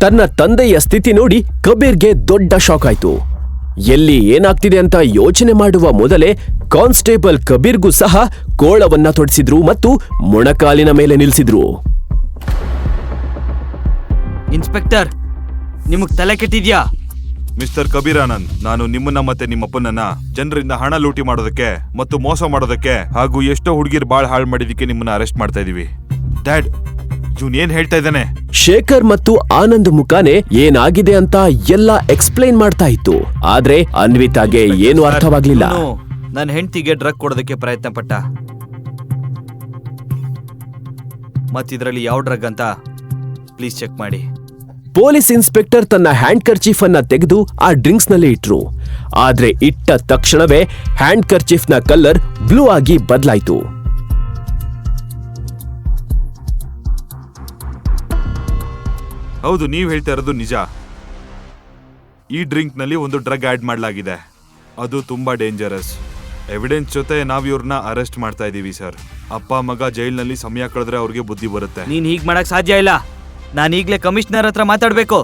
ತನ್ನ ತಂದೆಯ ಸ್ಥಿತಿ ನೋಡಿ ಕಬೀರ್ಗೆ ದೊಡ್ಡ ಶಾಕ್ ಆಯ್ತು. ಎಲ್ಲಿ ಏನಾಗ್ತಿದೆ ಅಂತ ಯೋಚನೆ ಮಾಡುವ ಮೊದಲೇ ಕಾನ್ಸ್ಟೇಬಲ್ ಕಬೀರ್ಗೂ ಸಹ ಕೋಳವನ್ನ ತೊಡಿಸಿದ್ರು ಮತ್ತು ಮೊಣಕಾಲಿನ ಮೇಲೆ ನಿಲ್ಸಿದ್ರು. ಇನ್ಸ್ಪೆಕ್ಟರ್, ನಿಮಗ್ ತಲೆ ಕೆಟ್ಟಿದ್ಯಾ? ಮಿಸ್ಟರ್ ಕಬೀರ್ ಆನಂದ್, ನಾನು ನಿಮ್ಮನ್ನ ಮತ್ತೆ ನಿಮ್ಮಪ್ಪನನ್ನ ಜನರಿಂದ ಹಣ ಲೂಟಿ ಮಾಡೋದಕ್ಕೆ ಮತ್ತು ಮೋಸ ಮಾಡೋದಕ್ಕೆ ಹಾಗೂ ಎಷ್ಟೋ ಹುಡುಗಿರ್ ಬಾಳ್ ಹಾಳು ಮಾಡಿದಕ್ಕೆ ನಿಮ್ಮನ್ನ ಅರೆಸ್ಟ್ ಮಾಡ್ತಾ ಇದೀವಿ. ಡ್ಯಾಡ್, ಇವನ್ ಏನ್ ಹೇಳ್ತಾ ಇದ್ದಾನೆ? ಶೇಖರ್ ಮತ್ತು ಆನಂದ್ ಮುಖಾನೆ ಏನಾಗಿದೆ ಅಂತ ಎಲ್ಲ ಎಕ್ಸ್ಪ್ಲೈನ್ ಮಾಡ್ತಾ ಇತ್ತು. ಆದ್ರೆ ಅನ್ವಿತಾಗೆ ಏನು ಅರ್ಥವಾಗ್ಲಿಲ್ಲ. ನನ್ನ ಹೆಂಡತಿಗೆ ಡ್ರಗ್ ಕೊಡೋದಕ್ಕೆ ಪ್ರಯತ್ನ ಪಟ್ಟ. ಮತ್ತಿದ್ರಲ್ಲಿ ಯಾವ ಡ್ರಗ್ ಅಂತ ಪ್ಲೀಸ್ ಚೆಕ್ ಮಾಡಿ. ಪೊಲೀಸ್ ಇನ್ಸ್ಪೆಕ್ಟರ್ ತನ್ನ ಹ್ಯಾಂಡ್ ಕರ್ಚೀಫ್ ಅನ್ನ ತೆಗೆದು ಆ ಡ್ರಿಂಕ್ಸ್ ನಲ್ಲಿ ಇಟ್ರು. ಆದ್ರೆ ಇಟ್ಟ ತಕ್ಷಣವೇ ಹ್ಯಾಂಡ್ ಕರ್ಚೀಫ್ ನ ಕಲರ್ ಬ್ಲೂ ಆಗಿ ಬದಲಾಯ್ತು. ಹೌದು, ನೀವ್ ಹೇಳ್ತಾ ಇರೋದು ನಿಜ. ಈ ಡ್ರಿಂಕ್ ನಲ್ಲಿ ಒಂದು ಡ್ರಗ್ ಆಡ್ ಮಾಡಲಾಗಿದೆ. ಅದು ತುಂಬಾ ಡೇಂಜರಸ್. ಎವಿಡೆನ್ಸ್ ಜೊತೆ ನಾವ್ ಇವ್ರನ್ನ ಅರೆಸ್ಟ್ ಮಾಡ್ತಾ ಇದೀವಿ ಸರ್. ಅಪ್ಪ ಮಗ ಜೈಲ್ನಲ್ಲಿ ಸಮಯ ಕಳೆದ್ರೆ ಅವ್ರಿಗೆ ಬುದ್ಧಿ ಬರುತ್ತೆ. ನೀನ್ ಹೀಗ್ ಮಾಡಕ್ ಸಾಧ್ಯ ಇಲ್ಲ. ನಾನು ಈಗ್ಲೇ ಕಮಿಷನರ್ ಹತ್ರ ಮಾತಾಡ್ಬೇಕು.